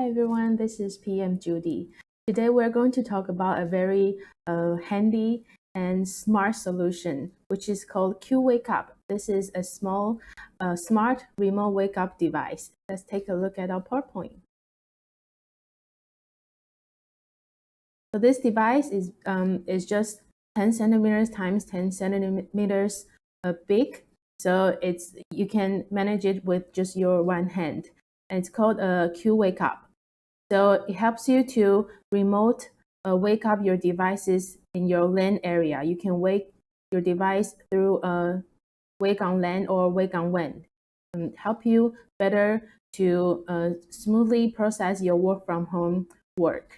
Hi everyone, this is PM Judy. Today we're going to talk about a very handy and smart solution, which is called QWakeUp. This is a small, smart remote wake-up device. Let's take a look at our PowerPoint. So this device is just 10 centimeters times 10 centimeters big. So you can manage it with just your one hand. And it's called a QWakeUp. So it helps you to remote wake up your devices in your LAN area. You can wake your device through wake on LAN or wake on WAN. Help you better to smoothly process your work from home work.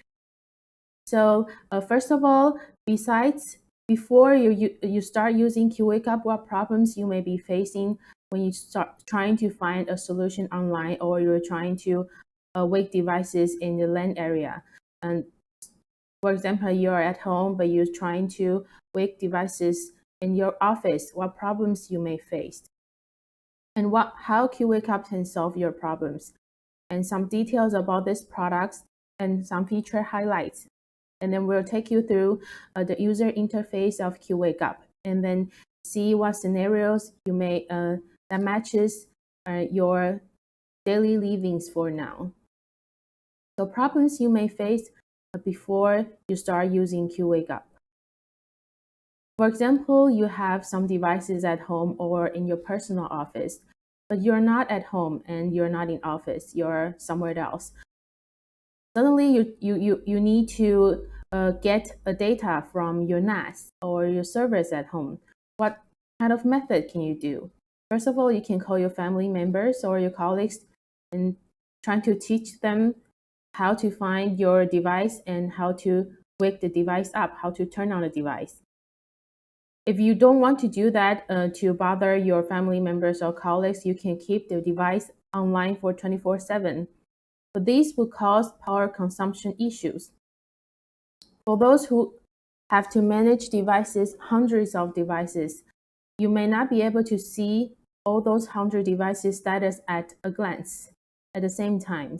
So first of all, before you start using QWakeUp, what problems you may be facing when you start trying to find a solution online, or you're trying to wake devices in the LAN area. And for example, you're at home, but you're trying to wake devices in your office, what problems you may face, and how QWakeUp can solve your problems, and some details about this products and some feature highlights. And then we'll take you through the user interface of QWakeUp, and then see what scenarios you may that matches your daily livings for now. So problems you may face before you start using QWakeUp. For example, you have some devices at home or in your personal office, but you're not at home and you're not in office, you're somewhere else. Suddenly you need to get a data from your NAS or your servers at home. What kind of method can you do? First of all, you can call your family members or your colleagues and try to teach them how to find your device and how to wake the device up, how to turn on the device. If you don't want to do that to bother your family members or colleagues, you can keep the device online for 24/7. But these will cause power consumption issues. For those who have to manage devices, hundreds of devices, you may not be able to see all those 100 devices status at a glance at the same time.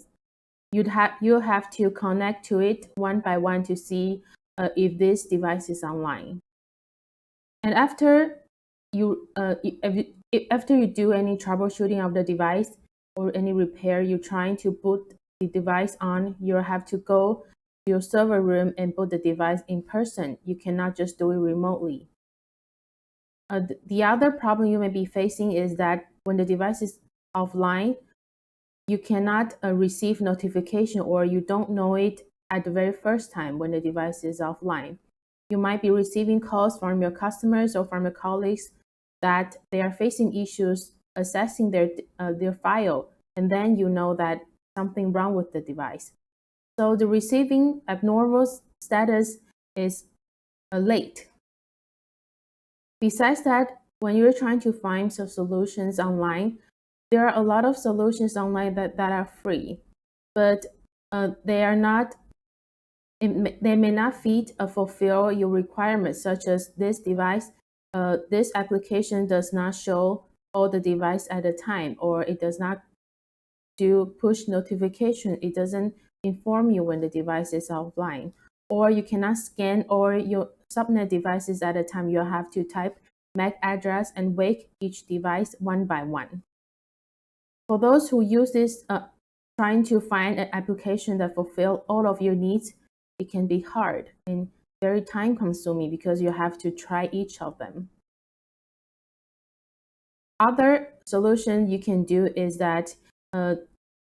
You'll have to connect to it one by one to see if this device is online. And after you do any troubleshooting of the device or any repair, you're trying to boot the device on, you'll have to go to your server room and boot the device in person. You cannot just do it remotely. The other problem you may be facing is that when the device is offline, you cannot receive notification, or you don't know it at the very first time when the device is offline. You might be receiving calls from your customers or from your colleagues that they are facing issues accessing their file, and then you know that something wrong with the device. So the receiving abnormal status is late. Besides that, when you're trying to find some solutions online, there are a lot of solutions online that are free, but they are not. They may not fulfill your requirements, such as this device. This application does not show all the device at a time, or it does not do push notification. It doesn't inform you when the device is offline, or you cannot scan all your subnet devices at a time. You have to type MAC address and wake each device one by one. For those who use this, trying to find an application that fulfills all of your needs, it can be hard and very time consuming because you have to try each of them. Other solution you can do is that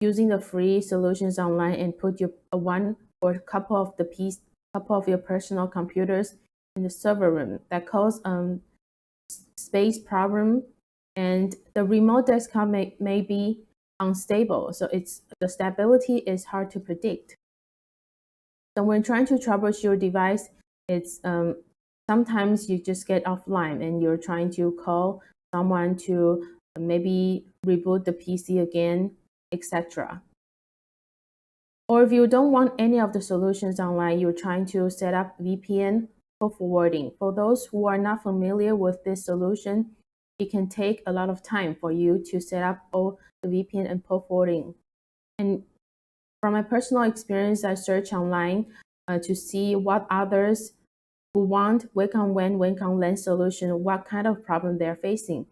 using the free solutions online and put your one or a couple of your personal computers in the server room. That cause space problem, and the remote desktop may be unstable, so the stability is hard to predict. So when trying to troubleshoot your device, it's sometimes you just get offline and you're trying to call someone to maybe reboot the PC again, etc. Or if you don't want any of the solutions online, you're trying to set up VPN for forwarding. For those who are not familiar with this solution, it can take a lot of time for you to set up all the VPN and port forwarding. And from my personal experience, I search online to see what others who want wake on when, wake on LAN solution, what kind of problem they're facing.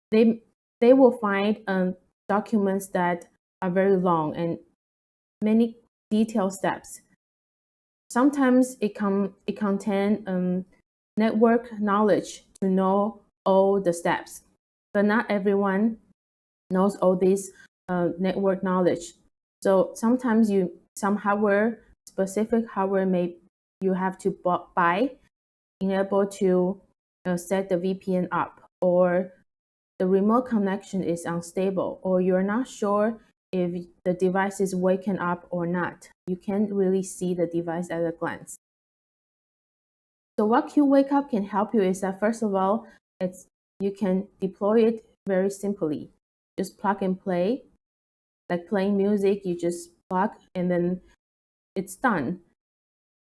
They will find documents that are very long and many detailed steps. Sometimes it contains network knowledge to know all the steps, but not everyone knows all this network knowledge. So sometimes some hardware, specific hardware you have to buy in able to set the VPN up, or the remote connection is unstable, or you're not sure if the device is waking up or not. You can't really see the device at a glance. So what QWakeUp can help you is that, first of all, you can deploy it very simply. Just plug and play. Like playing music, you just plug and then it's done.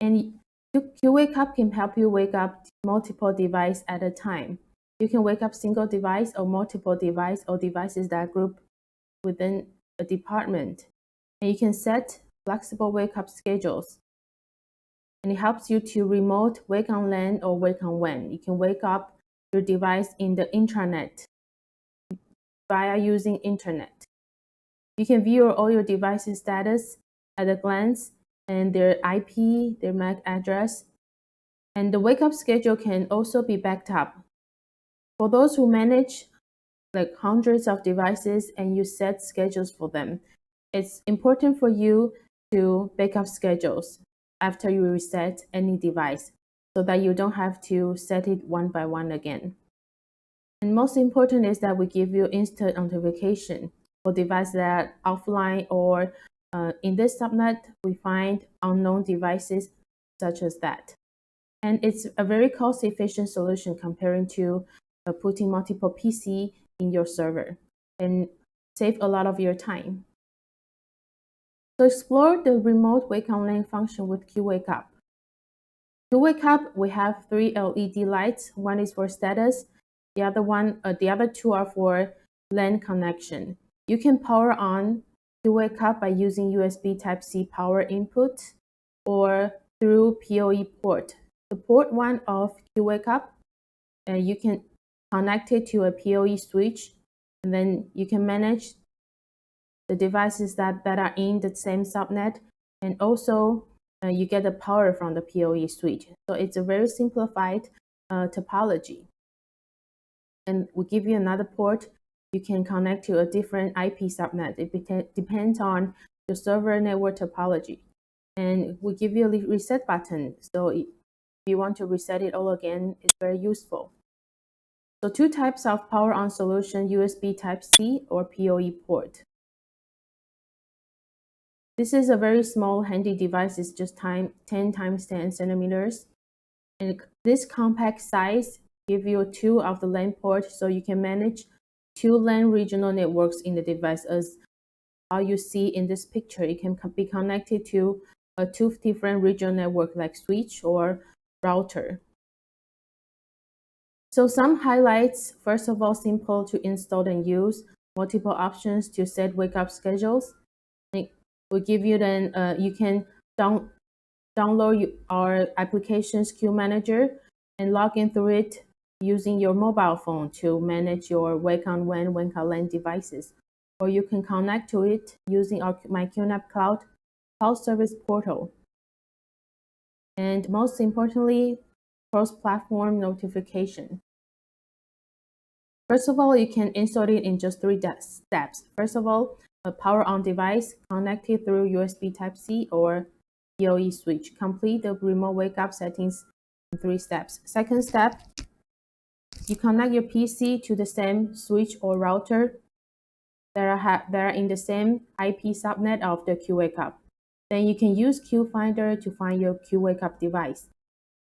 And QWakeUp can help you wake up multiple devices at a time. You can wake up single device or multiple device or devices that are grouped within a department. And you can set flexible wake up schedules. And it helps you to remote wake on LAN or wake on WAN. You can wake up your device in the intranet via using internet. You can view all your devices status at a glance and their IP, their MAC address. And the wake up schedule can also be backed up. For those who manage like hundreds of devices and you set schedules for them, it's important for you to back up schedules after you reset any device so that you don't have to set it one by one again. And most important is that we give you instant notification for devices that are offline, or in this subnet, we find unknown devices such as that. And it's a very cost-efficient solution comparing to putting multiple PC in your server, and save a lot of your time. So explore the remote wake on LAN function with QWakeUp. QWakeUp, we have 3 LED lights. One is for status. The other two are for LAN connection. You can power on QWakeUp by using USB Type-C power input or through PoE port. The port 1 of QWakeUp, you can connect it to a PoE switch, and then you can manage the devices that are in the same subnet, and also you get the power from the PoE switch. So it's a very simplified topology. And we give you another port. You can connect to a different IP subnet. It depends on the server network topology. And we give you a reset button. So if you want to reset it all again, it's very useful. So 2 types of power on solution: USB Type-C or PoE port. This is a very small handy device. It's just 10 times 10 centimeters. And this compact size gives you 2 of the LAN ports, so you can manage 2 LAN regional networks in the device. As all you see in this picture, it can be connected to 2 different regional networks like switch or router. So some highlights: first of all, simple to install and use, multiple options to set wake up schedules. We give you then you can download our applications queue manager and log in through it using your mobile phone to manage your wake on WAN, wake on LAN devices, or you can connect to it using our MyQNAP Cloud service portal. And most importantly, cross-platform notification. First of all, you can install it in just 3 steps. First of all, a power on device connected through USB Type-C or PoE switch. Complete the remote wake up settings in 3 steps. Second step, you connect your PC to the same switch or router that are in the same IP subnet of the QWakeUp. Then you can use QFinder to find your QWakeUp device.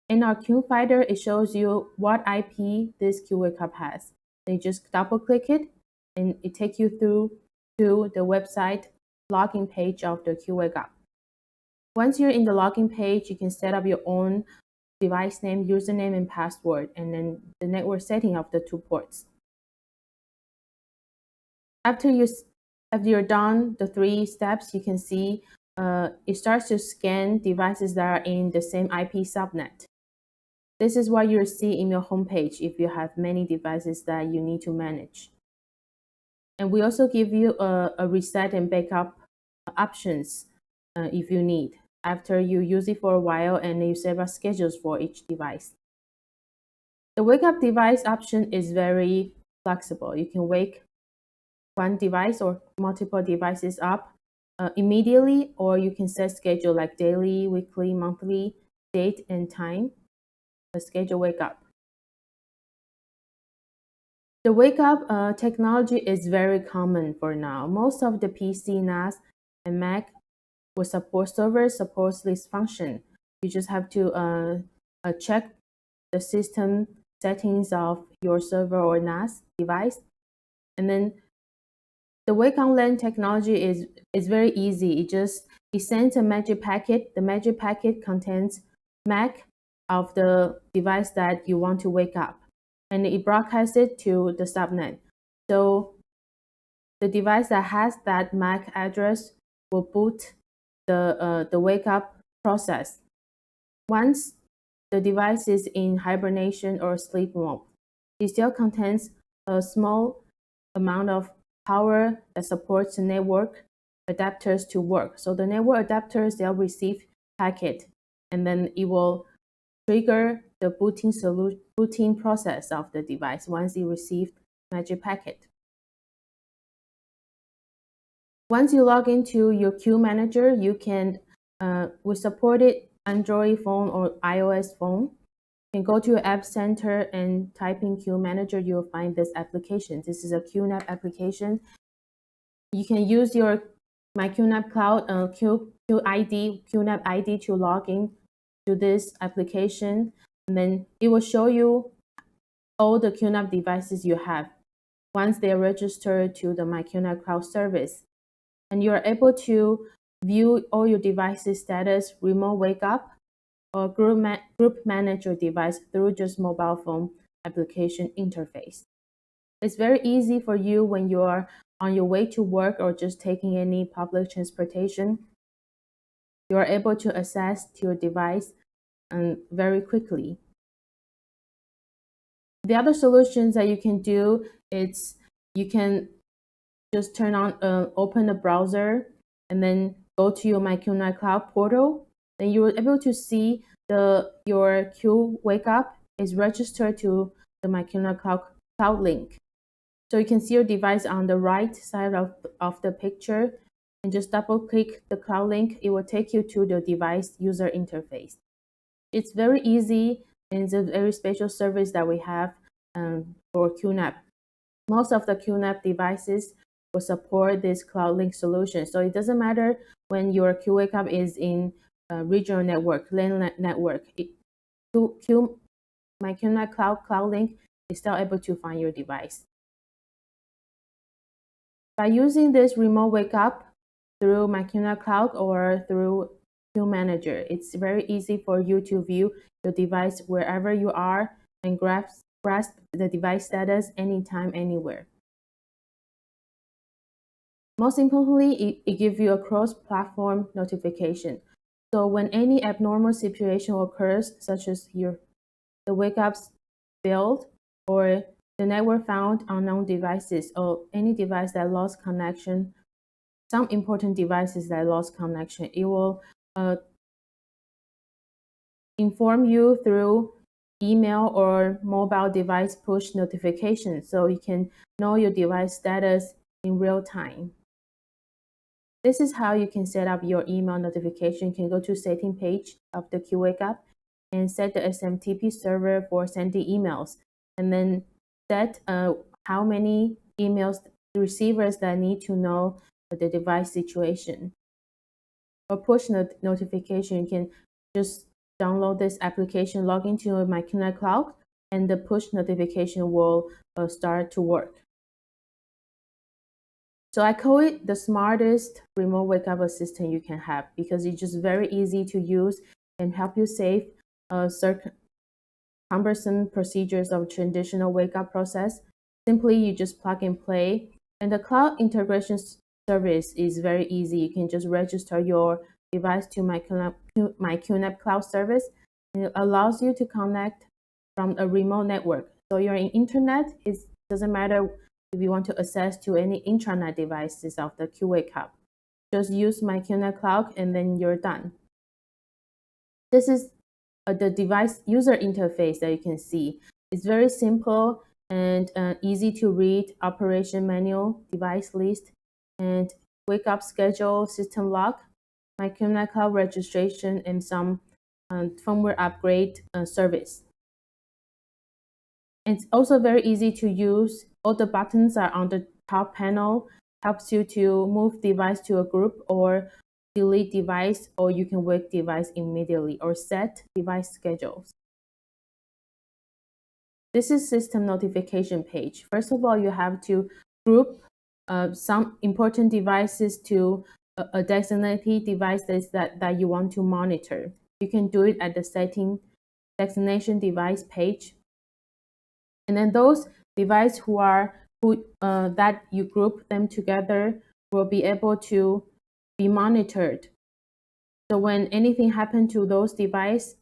In our QFinder, it shows you what IP this QWakeUp has. Then you just double click it and it takes you through to the website login page of the QWakeUp. Once you're in the login page, you can set up your own device name, username, and password, and then the network setting of the 2 ports. After you're done the 3 steps, you can see it starts to scan devices that are in the same IP subnet. This is what you'll see in your homepage if you have many devices that you need to manage. And we also give you a reset and backup options if you need, after you use it for a while and you set up schedules for each device. The wake up device option is very flexible. You can wake one device or multiple devices up immediately, or you can set schedule like daily, weekly, monthly, date and time, the schedule wake up. The wake up technology is very common for now. Most of the PC, NAS, and Mac will support servers supports this function. You just have to check the system settings of your server or NAS device. And then the wake on LAN technology is very easy. It sends a magic packet. The magic packet contains MAC of the device that you want to wake up, and it broadcasts it to the subnet. So the device that has that MAC address will boot the wake up process. Once the device is in hibernation or sleep mode, it still contains a small amount of power that supports the network adapters to work. So the network adapters, they'll receive packet, and then it will trigger the booting process of the device once it received magic packet. Once you log into your queue manager, you can, we supported Android phone or iOS phone. You can go to your App Center and type in Queue Manager. You'll find this application. This is a QNAP application. You can use your My QNAP Cloud QNAP ID to log in to this application, and then it will show you all the QNAP devices you have once they are registered to the My QNAP Cloud service. And you are able to view all your devices status, remote wake up, or group manage your device through just mobile phone application interface. It's very easy for you when you are on your way to work or just taking any public transportation. You are able to access to your device very quickly. The other solutions that you can do is you can just turn on, open the browser, and then go to your My QNAP Cloud portal. Then you will able to see your Q wake up is registered to the My QNAP Cloud link. So you can see your device on the right side of the picture, and just double click the cloud link. It will take you to the device user interface. It's very easy, and it's a very special service that we have for QNAP. Most of the QNAP devices will support this cloud link solution. So it doesn't matter when your Q wake up is in regional network, LAN network. My QNAP Cloud Link is still able to find your device. By using this remote wake up through My QNAP Cloud or through Queue Manager, it's very easy for you to view your device wherever you are and grasp the device status anytime, anywhere. Most importantly, it gives you a cross-platform notification. So when any abnormal situation occurs, such as the wake ups failed, or the network found unknown devices, or any device that lost connection, some important devices that lost connection, it will inform you through email or mobile device push notification, so you can know your device status in real time. This is how you can set up your email notification. You can go to setting page of the Q wake up and set the SMTP server for sending emails, and then set how many emails the receivers that need to know the device situation. For push notification, you can just download this application, log into My QNAP Cloud, and the push notification will start to work. So I call it the smartest remote wake up assistant you can have, because it's just very easy to use and help you save certain cumbersome procedures of traditional wake up process. Simply, you just plug and play, and the cloud integration service is very easy. You can just register your device to my QNAP cloud service, and it allows you to connect from a remote network. So you're in internet, it doesn't matter if you want to access to any intranet devices of the QWake Hub. Just use my QNAP cloud and then you're done. This is the device user interface that you can see. It's very simple and easy to read: operation manual, device list, and wake up schedule, system log, my QNAP cloud registration, and some firmware upgrade service. It's also very easy to use. All the buttons are on the top panel, helps you to move device to a group or delete device, or you can wake device immediately or set device schedules. This is system notification page. First of all, you have to group some important devices to a designated device that you want to monitor. You can do it at the setting designation device page. And then those devices that you group them together will be able to be monitored. So when anything happens to those devices,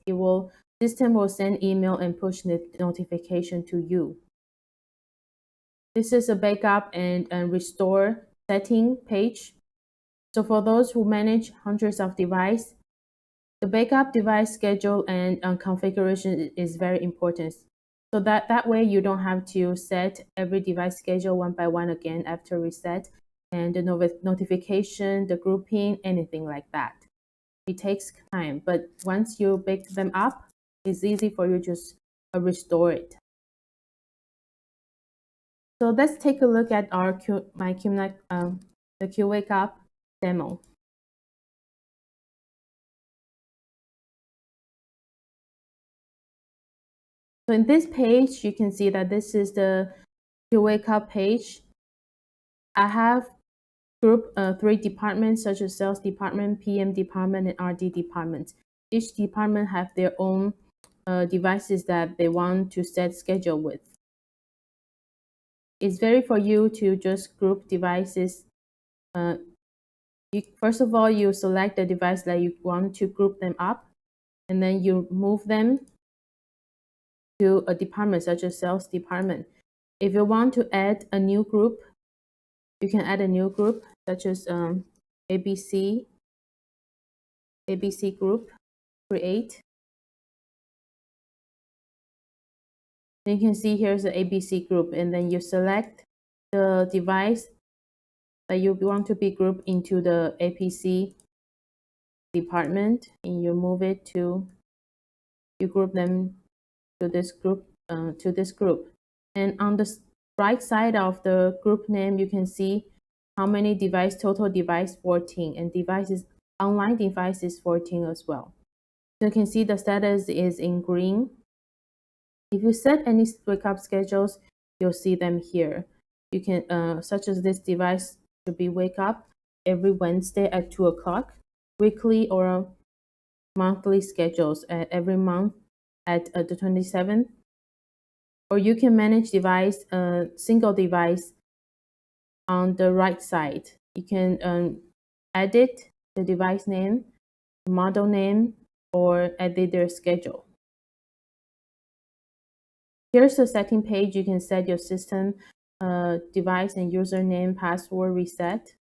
system will send email and push notification to you. This is a backup and restore setting page. So for those who manage hundreds of devices, the backup device schedule and configuration is very important. So that way you don't have to set every device schedule one by one again after reset, and the notification, the grouping, anything like that. It takes time, but once you back them up, it's easy for you to just restore it. So let's take a look at our the QWake Up demo. So in this page, you can see that this is the QWake Up page. I have grouped 3 departments such as sales department, PM department, and RD department. Each department have their own devices that they want to set schedule with. It's very for you to just group devices. First of all, you select the device that you want to group them up, and then you move them to a department such as sales department. If you want to add a new group, you can add a new group such as ABC group, create. Then you can see here's the ABC group, and then you select the device that you want to be grouped into the APC department, and you move it to, you group them to this group, And on the right side of the group name, you can see how many total device 14, and online device is 14 as well. So you can see the status is in green. If you set any wake up schedules, you'll see them here. You can, such as this device should be wake up every Wednesday at 2 o'clock, weekly or monthly schedules at every month at the 27th. Or you can manage device, single device on the right side. You can edit the device name, model name, or edit their schedule. Here's the setting page. You can set your system, device and username, password reset,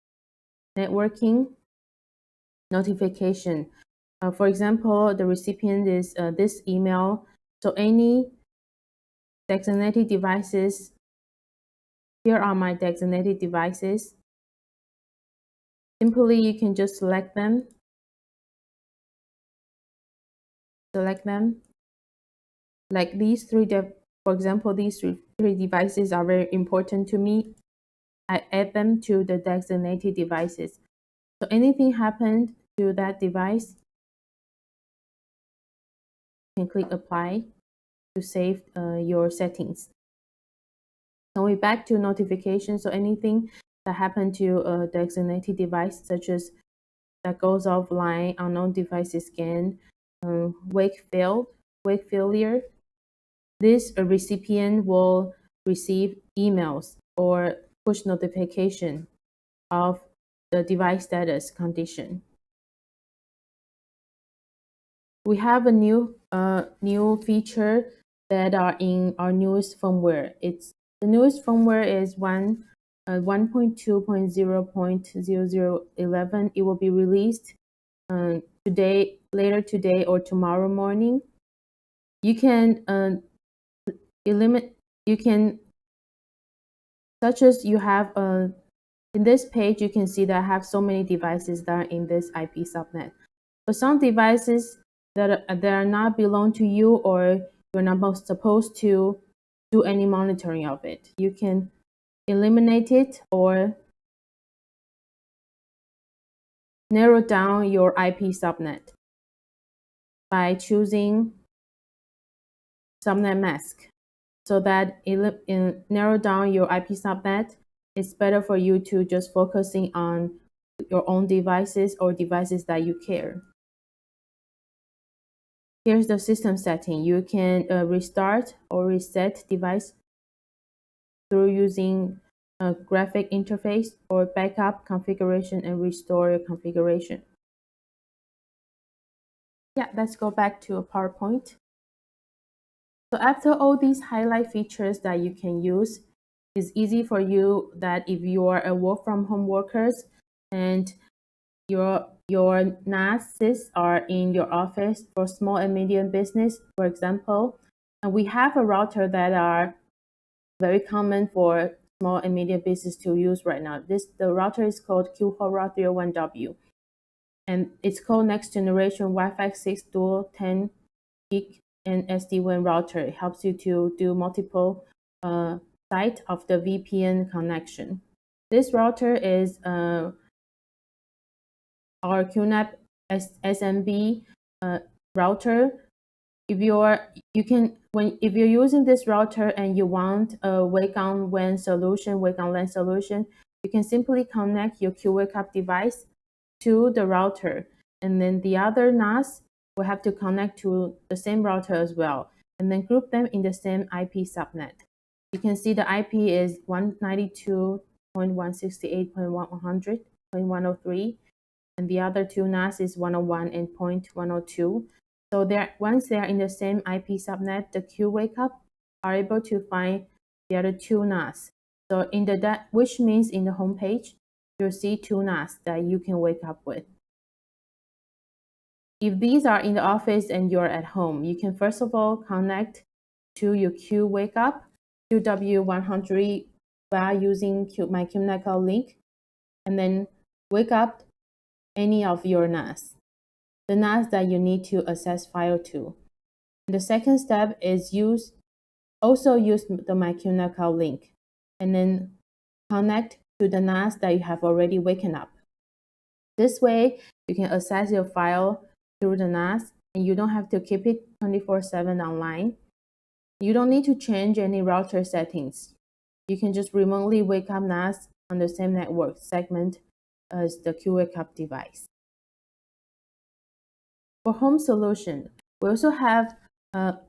networking, notification. For example, the recipient is this email. So any designated devices, here are my designated devices. Simply, you can just select them. Like these three, for example, these three devices are very important to me. I add them to the designated devices. So anything happened to that device, you can click apply to save your settings. So we're back to notifications. So anything that happened to a designated device, such as that goes offline, unknown devices scan, wake failure, this recipient will receive emails or push notification of the device status condition. We have a new feature that are in our newest firmware. The newest firmware is 1.2.0.0011. It will be released later today or tomorrow morning. You can such as you have in this page, you can see that I have so many devices that are in this IP subnet. For some devices that are not belong to you, or you're not supposed to do any monitoring of it, you can eliminate it or narrow down your IP subnet by choosing subnet mask, so that narrow down your IP subnet. It's better for you to just focusing on your own devices or devices that you care. Here's the system setting. You can restart or reset device through using a graphic interface, or backup configuration and restore configuration. Yeah, let's go back to a PowerPoint. So after all these highlight features that you can use, it's easy for you that if you are a work from home workers and your NASs are in your office for small and medium business, for example, and we have a router that are very common for small and medium business to use right now. The router is called QHORA 301W, and it's called next generation Wi-Fi 6 dual 10 gig and SD-WAN router. It helps you to do multiple site of the VPN connection. This router is our QNAP SMB router. If you're using this router and you want a wake on WAN solution, wake on LAN solution, you can simply connect your QWakeUp device to the router, and then the other NAS will have to connect to the same router as well, and then group them in the same IP subnet. You can see the IP is 192.168.100.103, and the other two NAS is 101 and 0.102. So once they are in the same IP subnet, the QWakeUp are able to find the other two NAS. So which means in the home page, you'll see two NAS that you can wake up with. If these are in the office and you're at home, you can first of all connect to your QWakeUp QW100 by using my QNACL link, and then wake up any of your NAS, the NAS that you need to access file to. The second step is also use the my QNACL link, and then connect to the NAS that you have already waken up. This way, you can access your file through the NAS, and you don't have to keep it 24/7 online. You don't need to change any router settings. You can just remotely wake up NAS on the same network segment as the QWakeUp device. For home solution, we also have a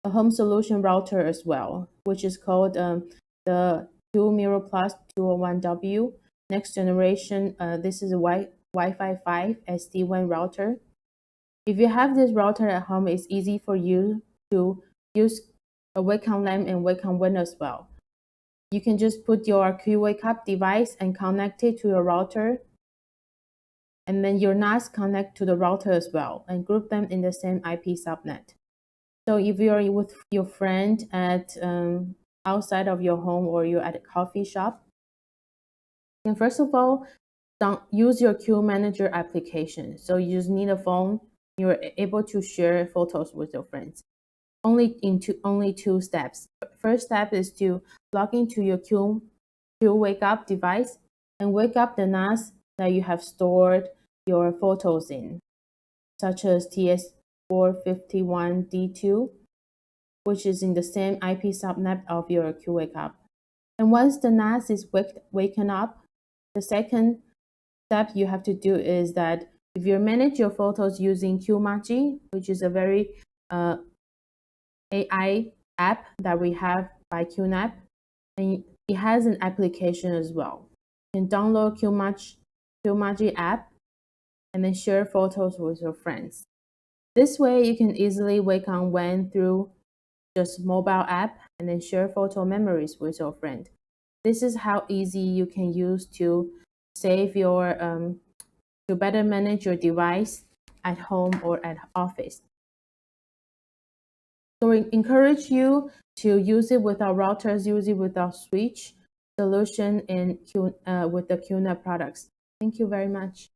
home solution router as well, which is called the QMirror Plus 201W next generation. This is a Wi-Fi 5 SD-WAN router. If you have this router at home, it's easy for you to use a Wake on LAN and Wake on WAN as well. You can just put your QWakeUp device and connect it to your router, and then your NAS connect to the router as well, and group them in the same IP subnet. So if you're with your friend at outside of your home, or you're at a coffee shop, then first of all, use your Queue Manager application. So you just need a phone. You're able to share photos with your friends. Only two steps. First step is to log into your QWakeUp device and wake up the NAS that you have stored your photos in, such as TS451D2, which is in the same IP subnet of your QWakeUp. And once the NAS is waken up, the second step you have to do is that if you manage your photos using QMaji, which is a very AI app that we have by QNAP, and it has an application as well. You can download Qmaji app and then share photos with your friends. This way, you can easily work on WAN through just mobile app and then share photo memories with your friend. This is how easy you can use to save your to better manage your device at home or at office. So we encourage you to use it with our routers, use it with our switch solution, and with the QNAP products. Thank you very much.